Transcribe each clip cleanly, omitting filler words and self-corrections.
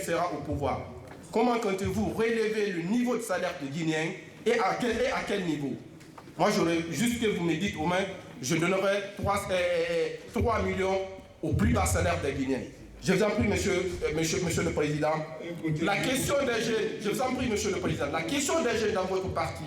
sera au pouvoir. Comment comptez-vous relever le niveau de salaire des Guinéens et à quel niveau? Moi, j'aurais juste que vous me dites au moins, je donnerai 3 millions au plus bas salaire des Guinéens. Je vous en prie, monsieur le Président. La question des jeunes, je vous en prie, monsieur le Président, la question des jeunes dans votre parti,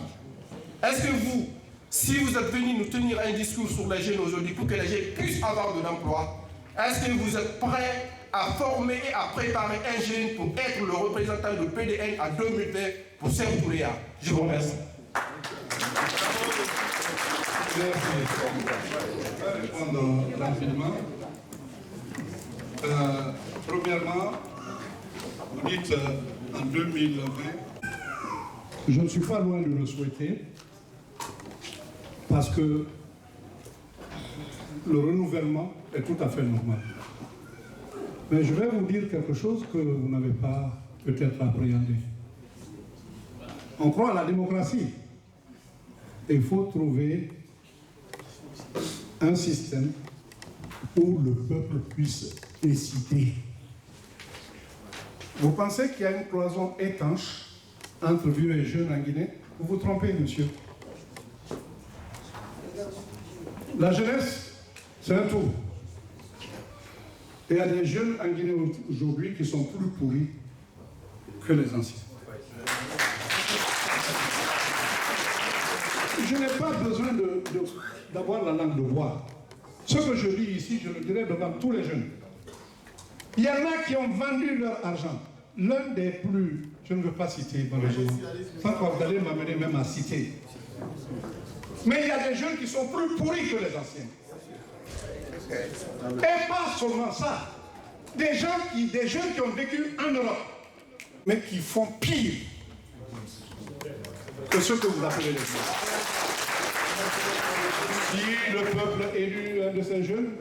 est-ce que vous, si vous êtes venu nous tenir un discours sur les jeunes aujourd'hui pour que les jeunes puissent avoir de l'emploi, est-ce que vous êtes prêts à former et à préparer un jeune pour être le représentant de PDN en 2020 pour Sékou Touré? Je vous remercie. Je vais répondre rapidement. Premièrement, vous dites en 2020, je ne suis pas loin de le souhaiter, parce que le renouvellement est tout à fait normal. Mais je vais vous dire quelque chose que vous n'avez pas peut-être appréhendé. On croit à la démocratie. Il faut trouver un système où le peuple puisse décider. Vous pensez qu'il y a une cloison étanche entre vieux et jeunes en Guinée? Vous vous trompez, monsieur. La jeunesse, c'est un tout. Et il y a des jeunes en Guinée aujourd'hui qui sont plus pourris que les anciens. Je n'ai pas besoin d'avoir la langue de bois. Ce que je dis ici, je le dirai devant tous les jeunes. Il y en a qui ont vendu leur argent. L'un des plus, je ne veux pas citer malheureusement, sans que vous allez m'amener même à citer. Mais il y a des jeunes qui sont plus pourris que les anciens. Et pas seulement ça. Des jeunes qui ont vécu en Europe, mais qui font pire que ce que vous appelez les jeunes. Si le peuple élu un de ces jeunes,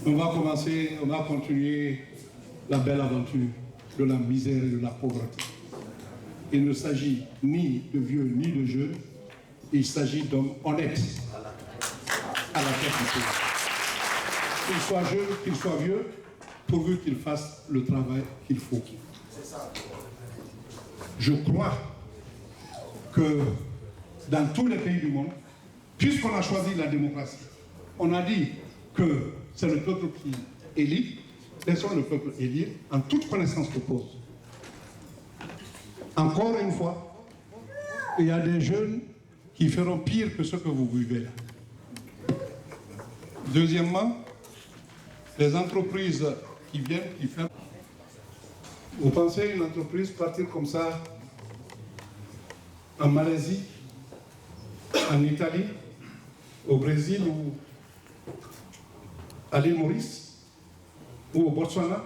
on va continuer la belle aventure de la misère et de la pauvreté. Il ne s'agit ni de vieux ni de jeunes, il s'agit d'hommes honnêtes à la tête du pays. Qu'ils soient jeunes, qu'ils soient vieux, pourvu qu'ils fassent le travail qu'il faut. Je crois que dans tous les pays du monde, puisqu'on a choisi la démocratie, on a dit que c'est le peuple qui élit, laissons le peuple élire en toute connaissance de cause. Encore une fois, il y a des jeunes qui feront pire que ce que vous vivez là. Deuxièmement, les entreprises qui viennent, qui ferment. Vous pensez une entreprise partir comme ça en Malaisie, en Italie, au Brésil ou à l'île Maurice, ou au Botswana,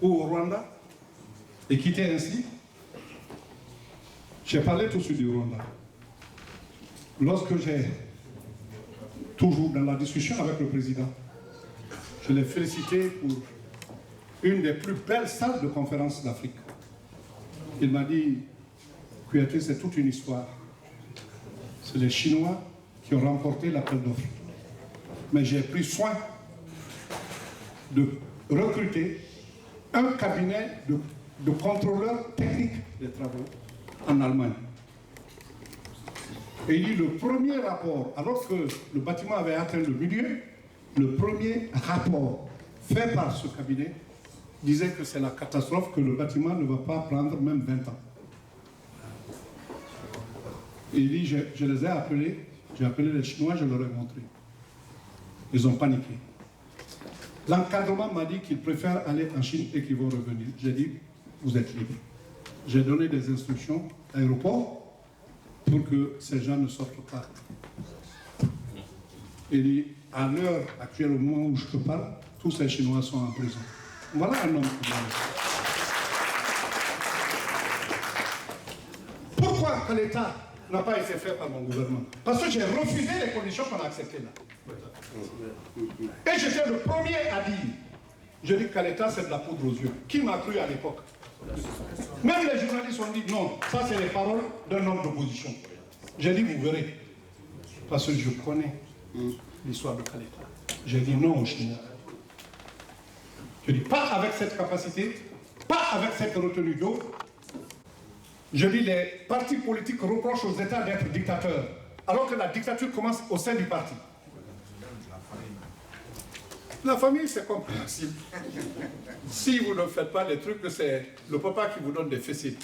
ou au Rwanda, et quitter ainsi? J'ai parlé tout de suite du Rwanda. Lorsque j'ai, toujours dans la discussion avec le président, je l'ai félicité pour une des plus belles salles de conférence d'Afrique. Il m'a dit, Kouyaté, c'est toute une histoire. C'est les Chinois qui ont remporté l'appel d'offres. Mais j'ai pris soin de recruter un cabinet de contrôleurs techniques des travaux en Allemagne. Et il dit le premier rapport, alors que le bâtiment avait atteint le milieu, le premier rapport fait par ce cabinet disait que c'est la catastrophe, que le bâtiment ne va pas prendre même 20 ans. Et il dit, je les ai appelés, j'ai appelé les Chinois, je leur ai montré. Ils ont paniqué. L'encadrement m'a dit qu'ils préfèrent aller en Chine et qu'ils vont revenir. J'ai dit, vous êtes libres. J'ai donné des instructions à l'aéroport pour que ces gens ne sortent pas. Il dit, à l'heure actuelle, au moment où je te parle, tous ces Chinois sont en prison. Voilà un homme comme moi. Pourquoi l'État n'a pas été fait par mon gouvernement? Parce que j'ai refusé les conditions qu'on a acceptées là. Et j'étais le premier à dire, je dis qu'à l'État c'est de la poudre aux yeux. Qui m'a cru à l'époque? Même les journalistes ont dit non, ça c'est les paroles d'un homme d'opposition. J'ai dit vous verrez, parce que je connais l'histoire de Kaleta. J'ai dit non aux Chinois. Je dis pas avec cette capacité, pas avec cette retenue d'eau. Je dis les partis politiques reprochent aux États d'être dictateurs, alors que la dictature commence au sein du parti. La famille, c'est compréhensible. Si vous ne faites pas les trucs, c'est le papa qui vous donne des fessées.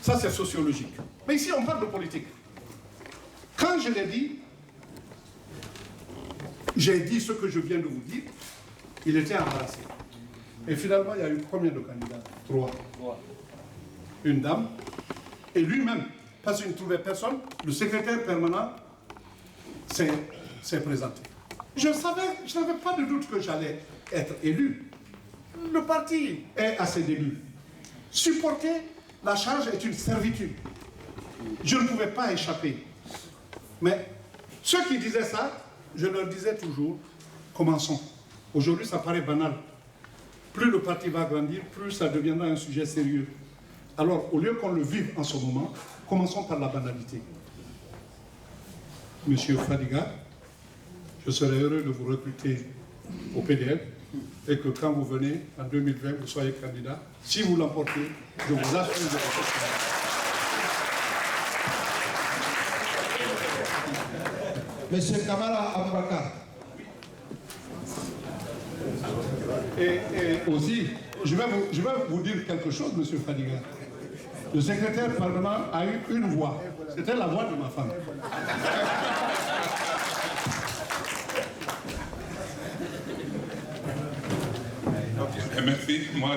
Ça, c'est sociologique. Mais ici, on parle de politique. Quand je l'ai dit, j'ai dit ce que je viens de vous dire, il était embarrassé. Et finalement, il y a eu combien de candidats? 3. Une dame, et lui-même, parce qu'il ne trouvait personne, le secrétaire permanent s'est présenté. Je n'avais pas de doute que j'allais être élu. Le parti est assez d'élus. Supporter la charge est une servitude. Je ne pouvais pas échapper. Mais ceux qui disaient ça, je leur disais toujours, commençons. Aujourd'hui, ça paraît banal. Plus le parti va grandir, plus ça deviendra un sujet sérieux. Alors, au lieu qu'on le vive en ce moment, commençons par la banalité. Monsieur Fadiga, je serais heureux de vous recruter au PDL et que quand vous venez en 2020, vous soyez candidat. Si vous l'emportez, je vous assure de votre candidat. Monsieur Kamara Aboubakar. Et aussi, je vais vous dire quelque chose, monsieur Fadiga. Le secrétaire permanent a eu une voix. C'était la voix de ma femme. Merci. Moi,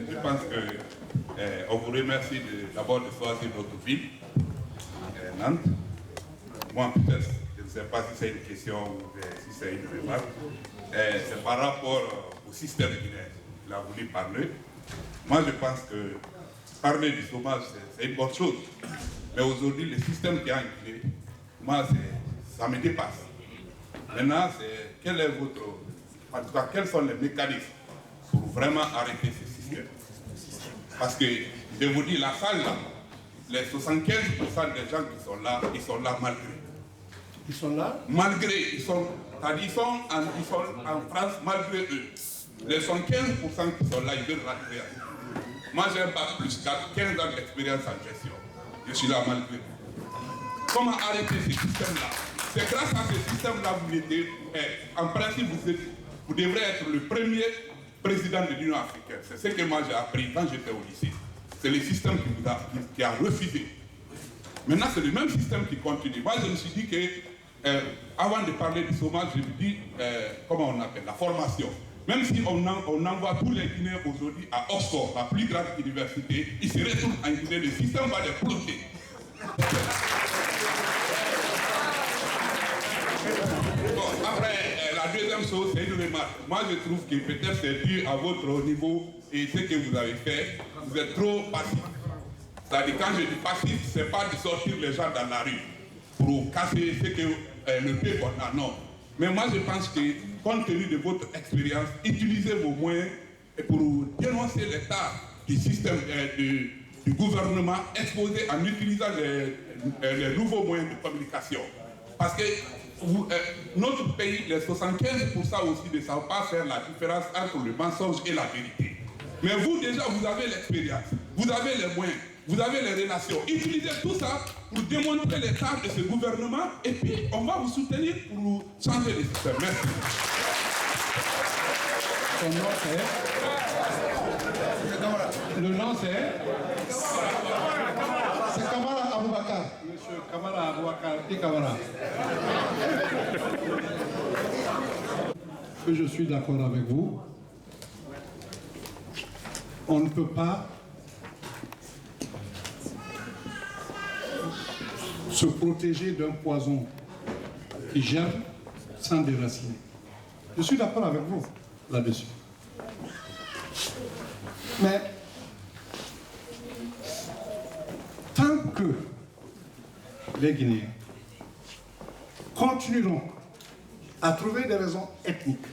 je pense qu'on vous remercie d'abord de choisir notre ville, Nantes. Moi, peut-être, je ne sais pas si c'est une question ou si c'est une remarque. C'est par rapport au système guinéen. Il a voulu parler. Moi, je pense que parler du chômage, c'est une bonne chose. Mais aujourd'hui, le système qui a en Guinée, moi, ça me dépasse. Maintenant, quel est votre... En tout cas, quels sont les mécanismes pour vraiment arrêter ce système? Parce que, je vous dis, la salle là, les 75% des gens qui sont là, ils sont là malgré. Ils sont là? Malgré, ils sont en France malgré eux. Les 75% qui sont là, ils veulent rentrer. Moi, j'ai un bac plus 4, 15 ans d'expérience en gestion. Je suis là malgré eux. Comment arrêter ce système-là? C'est grâce à ce système-là que vous mettez, en principe, vous devrez être le premier président de l'Union africaine. C'est ce que moi j'ai appris quand j'étais au lycée. C'est le système qui a refusé. Maintenant, c'est le même système qui continue. Moi, je me suis dit que, avant de parler du chômage, je me dis, comment on appelle, la formation. Même si on envoie tous les Guinéens aujourd'hui à Oxford, la plus grande université, ils se retournent en Guinée, le système va les bloquer. Bon, après, la deuxième chose, c'est une remarque. Moi, je trouve que peut-être c'est dû à votre niveau et ce que vous avez fait, vous êtes trop passif. C'est-à-dire, quand je dis passif, c'est pas de sortir les gens dans la rue pour casser ce que le pays qu'on a, non. Mais moi, je pense que, compte tenu de votre expérience, utilisez vos moyens pour dénoncer l'état du système du gouvernement exposé en utilisant les nouveaux moyens de communication. Parce que notre pays, les 75% aussi ne savent pas faire la différence entre le mensonge et la vérité. Mais vous, déjà, vous avez l'expérience, vous avez les moyens, vous avez les relations. Utilisez tout ça pour démontrer l'état de ce gouvernement et puis on va vous soutenir pour changer le système. Merci. Son nom c'est... Le nom c'est... C'est Kamara Aboubakar. Monsieur Kamara Aboubakar et Kamara. Que je suis d'accord avec vous. On ne peut pas se protéger d'un poison qui germe sans déraciner. Je suis d'accord avec vous là-dessus. Mais tant que les Guinéens continueront à trouver des raisons ethniques,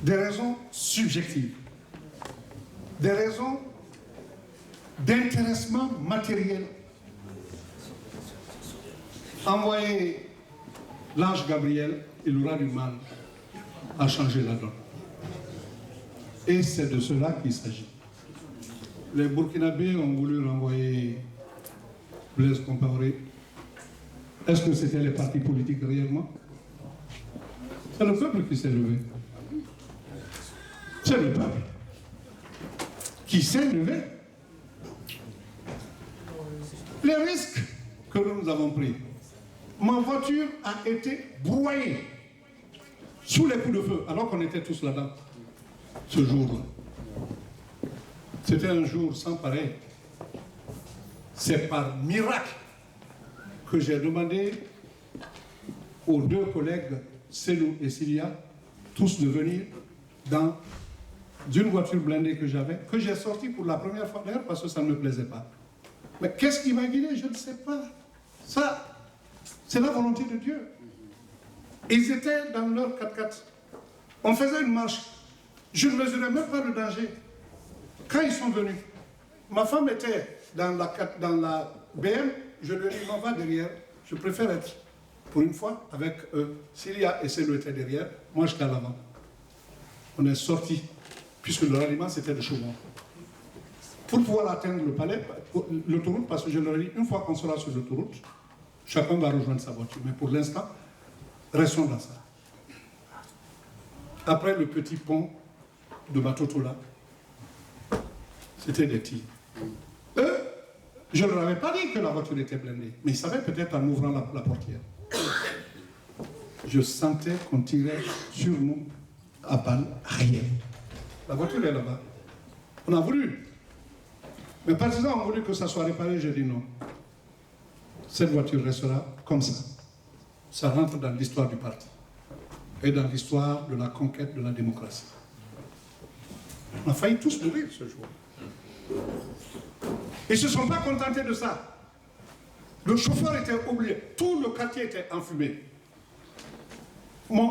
des raisons subjectives, des raisons d'intéressement matériel, envoyer l'ange Gabriel, il aura du mal a changé la donne. Et c'est de cela qu'il s'agit. Les Burkinabés ont voulu renvoyer Blaise Compaoré. Est-ce que c'était les partis politiques réellement? C'est le peuple qui s'est levé. C'est le peuple qui s'est levé. Les risques que nous avons pris. Ma voiture a été broyée sous les coups de feu, alors qu'on était tous là-dedans, ce jour-là. C'était un jour sans pareil. C'est par miracle que j'ai demandé aux deux collègues, Selou et Silia, tous de venir dans une voiture blindée que j'avais, que j'ai sortie pour la première fois d'ailleurs parce que ça ne me plaisait pas. Mais qu'est-ce qui m'a guidé? Je ne sais pas. Ça, c'est la volonté de Dieu. Ils étaient dans leur 4x4. On faisait une marche. Je ne mesurais même pas le danger. Quand ils sont venus, ma femme était dans la BM, je lui ai dit, on va derrière, je préfère être, pour une fois, avec eux. Silia et Selou étaient derrière, moi j'étais à l'avant. On est sortis, puisque le ralliement c'était de Chaumont. Pour pouvoir atteindre le palais, l'autoroute, parce que je leur ai dit, une fois qu'on sera sur l'autoroute, chacun va rejoindre sa voiture. Mais pour l'instant, restons dans ça. Après le petit pont de Batotola, c'était des tirs. Eux, je ne leur avais pas dit que la voiture était blindée, mais ils savaient peut-être en ouvrant la portière. Je sentais qu'on tirait sur nous à balles réelles. La voiture est là-bas. On a voulu. Mes partisans ont voulu que ça soit réparé, j'ai dit non. Cette voiture restera comme ça. Ça rentre dans l'histoire du parti et dans l'histoire de la conquête de la démocratie. On a failli tous mourir ce jour. Ils ne se sont pas contentés de ça. Le chauffeur était oublié. Tout le quartier était enfumé.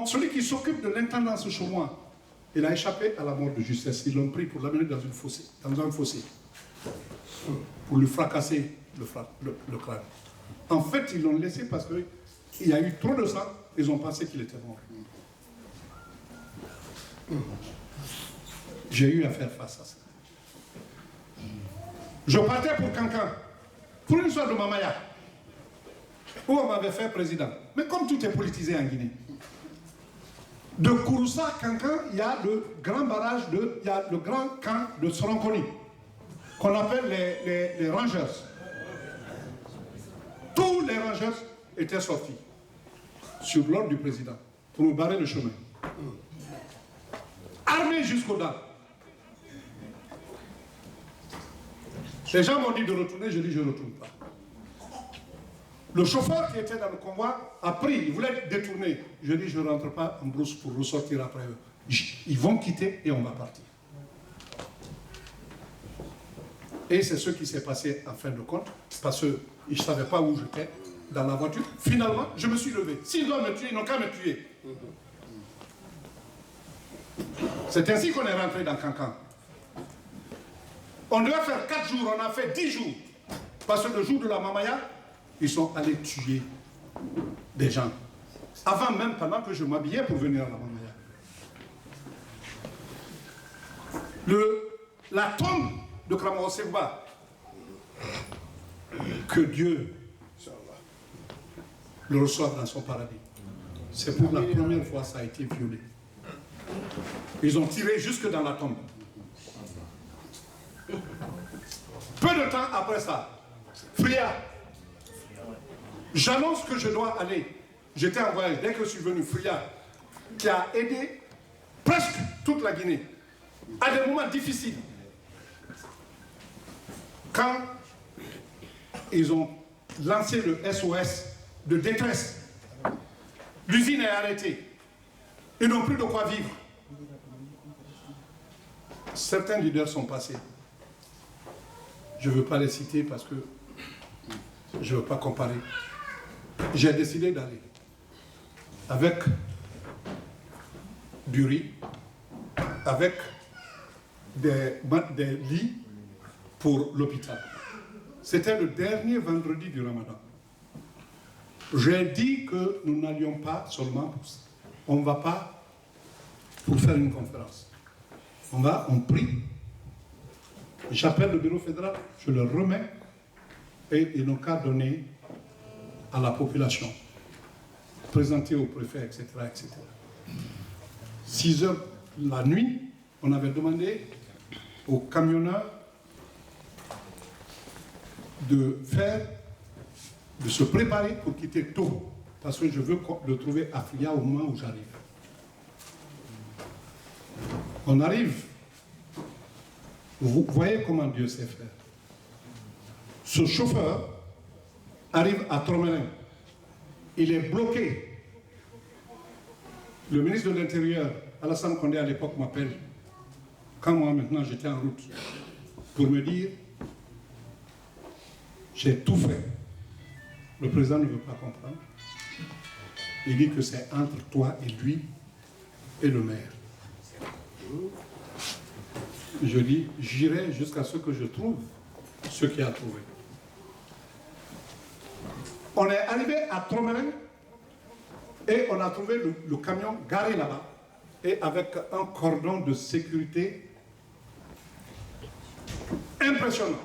Celui qui s'occupe de l'intendance Chaumois, il a échappé à la mort de justesse. Ils l'ont pris pour l'amener dans un fossé, pour lui fracasser le crâne. En fait, ils l'ont laissé parce qu'il y a eu trop de sang. Ils ont pensé qu'il était mort. J'ai eu à faire face à ça. Je partais pour Kankan, pour une histoire de Mamaya, où on m'avait fait président. Mais comme tout est politisé en Guinée, de Kouroussa à Kankan, il y a le grand barrage, il y a le grand camp de Soronkoni, qu'on appelle les Rangers. Tous les Rangers étaient sortis sur l'ordre du président pour nous barrer le chemin. Armés jusqu'aux dents. Les gens m'ont dit de retourner, je dis je ne retourne pas. Le chauffeur qui était dans le convoi a pris, il voulait détourner. Je dis je ne rentre pas en brousse pour ressortir après eux. Ils vont quitter et on va partir. Et c'est ce qui s'est passé en fin de compte, parce qu'ils ne savaient pas où j'étais, dans la voiture. Finalement, je me suis levé. S'ils doivent me tuer, ils n'ont qu'à me tuer. C'est ainsi qu'on est rentré dans Kankan. On devait faire 4 jours, on a fait 10 jours. Parce que le jour de la Mamaya, ils sont allés tuer des gens. Avant même, pendant que je m'habillais pour venir à la Mamaya. La tombe de Kramao Segba, que Dieu le reçoive dans son paradis. C'est pour la première fois que ça a été violé. Ils ont tiré jusque dans la tombe. Peu de temps après ça, Fria, j'annonce que je dois aller. J'étais en voyage, dès que je suis venu, Fria, qui a aidé presque toute la Guinée, à des moments difficiles. Quand ils ont lancé le SOS de détresse, l'usine est arrêtée. Ils n'ont plus de quoi vivre. Certains leaders sont passés. Je ne veux pas les citer parce que je ne veux pas comparer. J'ai décidé d'aller avec du riz, avec des lits pour l'hôpital. C'était le dernier vendredi du Ramadan. J'ai dit que nous n'allions pas seulement pour ça. On ne va pas pour faire une conférence. On prie, j'appelle le bureau fédéral, je le remets, et ils n'ont qu'à donner à la population, présenter au préfet, etc., etc. 6 heures la nuit, on avait demandé aux camionneurs de se préparer pour quitter tôt, parce que je veux le trouver à Fria au moment où j'arrive. On arrive, vous voyez comment Dieu sait faire. Ce chauffeur arrive à Tromelin, il est bloqué. Le ministre de l'Intérieur, Alassane Condé à l'époque, m'appelle, quand moi maintenant j'étais en route, pour me dire, j'ai tout fait. Le président ne veut pas comprendre. Il dit que c'est entre toi et lui et le maire. Je dis, j'irai jusqu'à ce que je trouve ce qu'il a trouvé. On est arrivé à Tromelin et on a trouvé le camion garé là-bas et avec un cordon de sécurité impressionnant.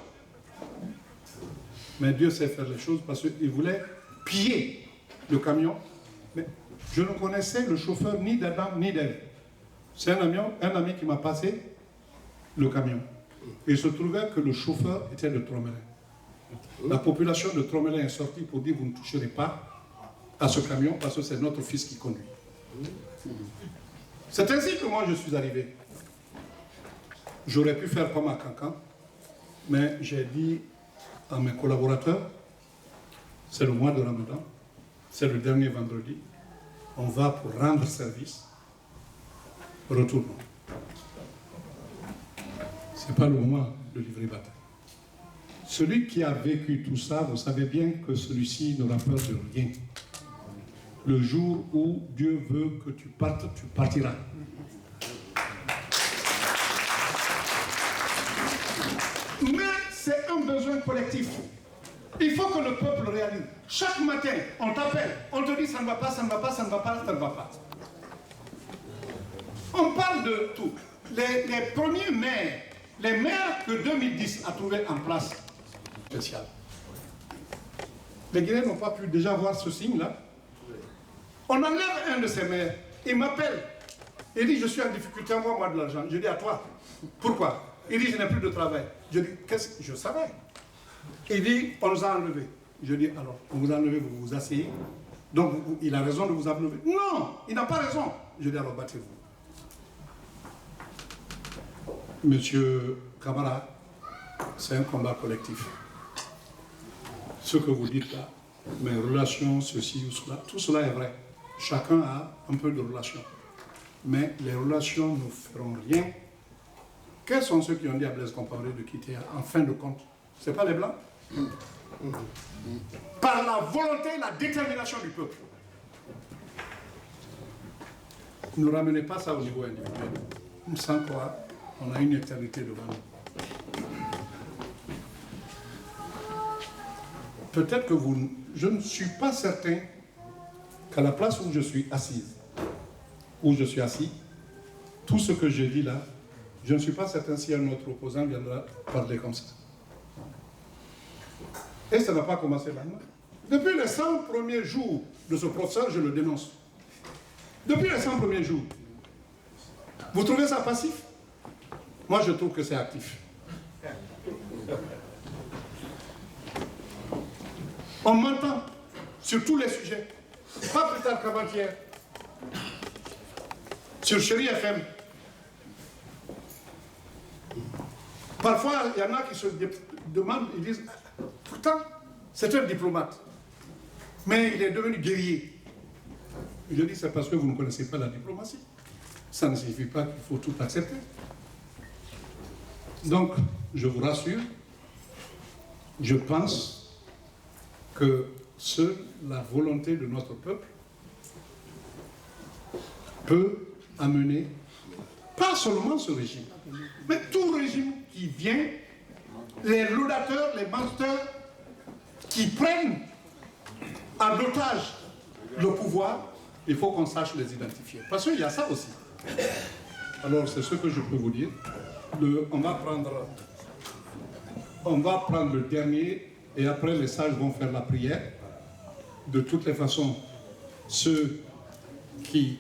Mais Dieu sait faire les choses parce qu'il voulait piller le camion. Mais je ne connaissais le chauffeur ni d'Adam ni d'Ève. C'est un ami qui m'a passé le camion. Et il se trouvait que le chauffeur était de Tromelin. La population de Tromelin est sortie pour dire vous ne toucherez pas à ce camion parce que c'est notre fils qui conduit. C'est ainsi que moi je suis arrivé. J'aurais pu faire comme à Cancan, mais j'ai dit à mes collaborateurs, c'est le mois de Ramadan, c'est le dernier vendredi, on va pour rendre service, retournons. Ce n'est pas le moment de livrer bataille. Celui qui a vécu tout ça, vous savez bien que celui-ci n'aura peur de rien. Le jour où Dieu veut que tu partes, tu partiras. Mais c'est un besoin collectif. Il faut que le peuple réalise. Chaque matin, on t'appelle, on te dit ça ne va pas, ça ne va pas, ça ne va pas, ça ne va pas. On parle de tout. Les premiers maires, les maires que 2010 a trouvé en place spécial. Les Guinéens n'ont pas pu déjà voir ce signe-là. On enlève un de ces maires, il m'appelle, il dit je suis en difficulté, envoie-moi de l'argent. Je dis à toi, pourquoi? Il dit je n'ai plus de travail. Je dis qu'est-ce que je savais? Il dit on nous a enlevés. Je dis alors, on vous a enlevé, vous vous asseyez. Donc il a raison de vous enlever. Non, il n'a pas raison. Je dis alors battez-vous. Monsieur Camara, c'est un combat collectif. Ce que vous dites là, mes relations, ceci ou cela, tout cela est vrai. Chacun a un peu de relations. Mais les relations ne feront rien. Quels sont ceux qui ont dit à Blaise Compaoré de quitter en fin de compte? Ce n'est pas les Blancs? Par la volonté, la détermination du peuple. Ne ramenez pas ça au niveau individuel. Sans quoi, on a une éternité devant nous. Peut-être que vous... Je ne suis pas certain qu'à la place où je suis assise, où je suis assis, tout ce que je dis là, je ne suis pas certain si un autre opposant viendra parler comme ça. Et ça n'a pas commencé maintenant. Depuis les 100 premiers jours de ce professeur, je le dénonce. Depuis les 100 premiers jours. Vous trouvez ça passif? Moi, je trouve que c'est actif. On m'entend sur tous les sujets. Pas plus tard qu'avant-hier. Sur Chéri FM. Parfois, il y en a qui se demandent, ils disent, pourtant, c'est un diplomate. Mais il est devenu guerrier. Je dis, c'est parce que vous ne connaissez pas la diplomatie. Ça ne signifie pas qu'il faut tout accepter. Donc, je vous rassure, je pense que seule la volonté de notre peuple peut amener, pas seulement ce régime, mais tout régime qui vient, les laudateurs, les menteurs, qui prennent en otage le pouvoir, il faut qu'on sache les identifier. Parce qu'il y a ça aussi. Alors c'est ce que je peux vous dire. On va prendre le dernier et après les sages vont faire la prière. De toutes les façons, ceux qui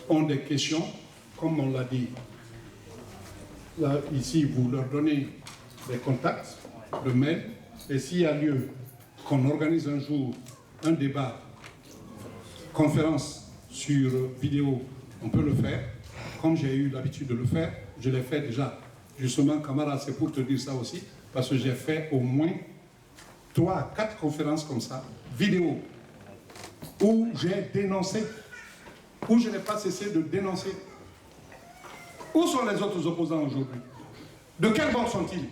ont des questions, comme on l'a dit, là, ici, vous leur donnez des contacts, le mail, et s'il y a lieu qu'on organise un jour un débat, conférence sur vidéo, on peut le faire. Comme j'ai eu l'habitude de le faire, je l'ai fait déjà. Justement, Camara, c'est pour te dire ça aussi, parce que j'ai fait au moins 3 à 4 conférences comme ça, vidéo, où j'ai dénoncé, où je n'ai pas cessé de dénoncer. Où sont les autres opposants aujourd'hui? De quel bord sont-ils?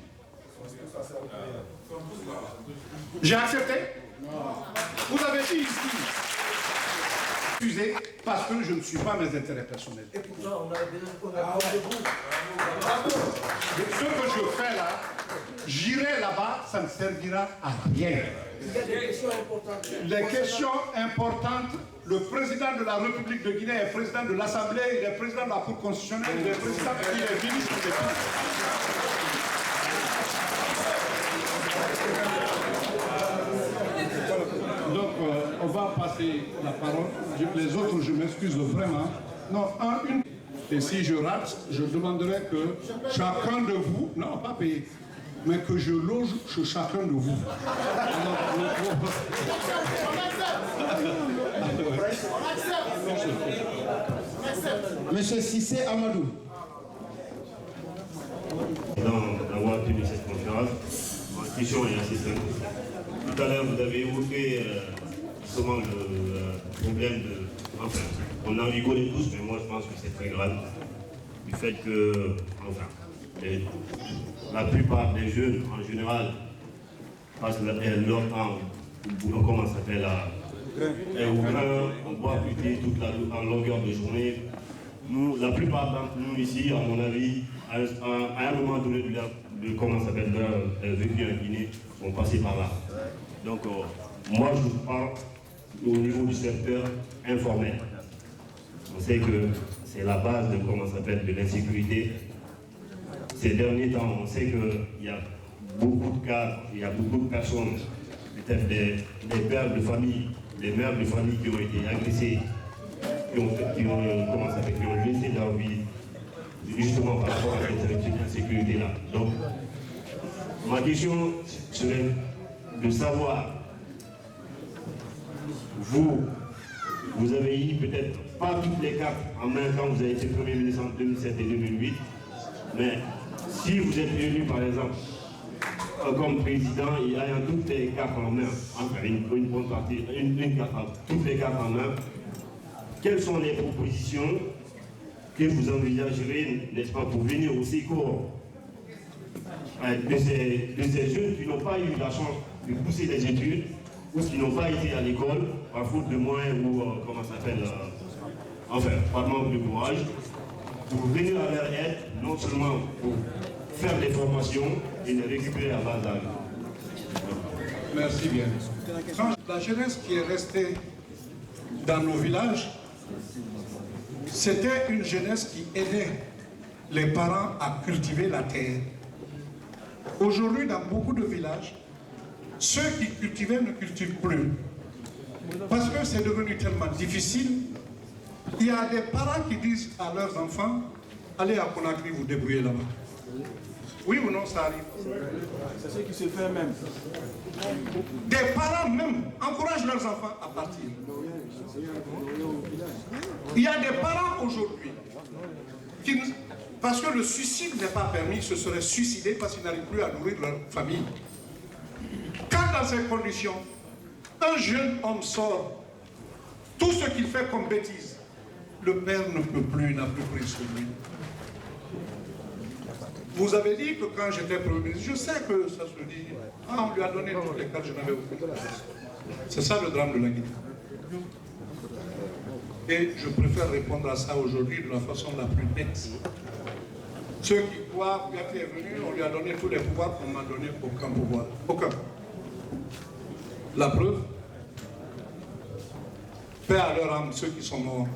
J'ai accepté? Vous avez dit ici, refusé parce que je ne suis pas mes intérêts personnels. Et pourtant, on a besoin de vous. Ce que je fais là, j'irai là-bas, ça ne servira à rien. Il y a des questions importantes. Les questions importantes, le président de la République de Guinée est président de l'Assemblée, il est président de la Cour constitutionnelle, il est président, il est ministre de l'État. Donc, on va passer la parole. Les autres, je m'excuse vraiment. Non, une. Et si je rate, je demanderai que chacun de vous, non, pas payer, mais que je loge chez chacun de vous. Monsieur Sissé Amadou. D'avoir tenu cette conférence, ma question est assez simple. Tout à l'heure, vous avez évoqué justement le problème de... Enfin, on en rigolait tous, mais moi je pense que c'est très grave. Du fait que, enfin, la plupart des jeunes en général passent leur temps, comment ça s'appelle, au grain, on boit plus en longueur de journée. Nous, la plupart d'entre nous ici, à mon avis, à un moment donné de comment ça s'appelle, vécu en Guinée, sont passés par là. Donc, moi je vous parle au niveau du secteur informel. On sait que c'est la base de comment ça s'appelle de l'insécurité. Ces derniers temps, on sait qu'il y a beaucoup de cas, il y a beaucoup de personnes, peut-être des pères de famille, des mères de famille qui ont été agressés, qui ont laissé leur vie justement par rapport à cette insécurité-là. Donc, ma question serait de savoir, vous avez eu peut-être pas toutes les cartes en main quand vous avez été Premier ministre en 2007 et 2008, mais si vous êtes élu par exemple comme président et ayant toutes les cartes en main, enfin une bonne partie, toutes les cartes en main, quelles sont les propositions que vous envisagerez, n'est-ce pas, pour venir au secours de ces jeunes qui n'ont pas eu la chance de pousser les études ou qui n'ont pas été à l'école par faute de moyens ou comment ça s'appelle, enfin, par manque de courage, pour venir à leur aide, non seulement pour faire des formations et les récupérer à bas âge. Merci bien. La jeunesse qui est restée dans nos villages, c'était une jeunesse qui aidait les parents à cultiver la terre. Aujourd'hui, dans beaucoup de villages, ceux qui cultivaient ne cultivent plus. Parce que c'est devenu tellement difficile. Il y a des parents qui disent à leurs enfants, allez à Conakry, vous débrouillez là-bas. Oui ou non, ça arrive? C'est ce qui se fait même. Des parents même encouragent leurs enfants à partir. Il y a des parents aujourd'hui qui, parce que le suicide n'est pas permis, se seraient suicidés parce qu'ils n'arrivent plus à nourrir leur famille. Quand dans ces conditions, un jeune homme sort, tout ce qu'il fait comme bêtise, le père ne peut plus, n'a plus pris sur lui. Vous avez dit que quand j'étais Premier ministre, je sais que ça se dit, ah, on lui a donné toutes les cartes, je n'avais aucune place. C'est ça le drame de la Guinée. Et je préfère répondre à ça aujourd'hui de la façon la plus nette. Ceux qui croient, Gatti est venu, on lui a donné tous les pouvoirs, on m'a donné aucun pouvoir. Aucun. La preuve, paix à leur âme, ceux qui sont morts.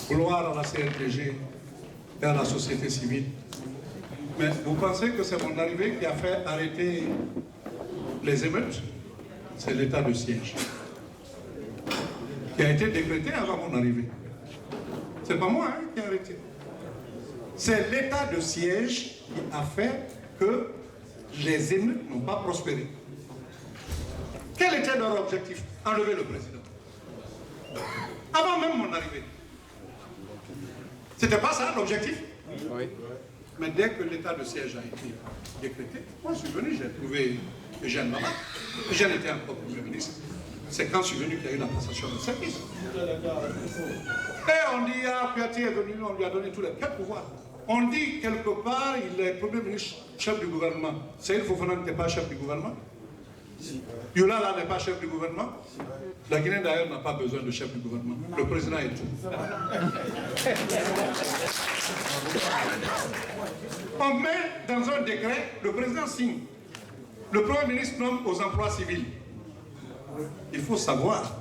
gloire à la CNTG et à la société civile. Mais vous pensez que c'est mon arrivée qui a fait arrêter les émeutes? C'est l'état de siège qui a été décrété avant mon arrivée. C'est pas moi qui ai arrêté. C'est l'état de siège qui a fait que les émeutes n'ont pas prospéré. Quel était leur objectif? Enlever le président. Avant même mon arrivée. C'était pas ça l'objectif? Oui. Mais dès que l'état de siège a été décrété, moi je suis venu, j'ai trouvé Eugène là-bas. Eugène était encore Premier ministre. C'est quand je suis venu qu'il y a eu la passation de service. Et on dit, ah, Kouyaté est venu, on lui a donné tous les pouvoirs. On dit quelque part, il est Premier ministre, chef du gouvernement. Seïd Fofana n'était pas chef du gouvernement? Yola là n'est pas chef du gouvernement? La Guinée d'ailleurs n'a pas besoin de chef du gouvernement. Le président est tout. On met dans un décret, le président signe. Le Premier ministre nomme aux emplois civils. Il faut savoir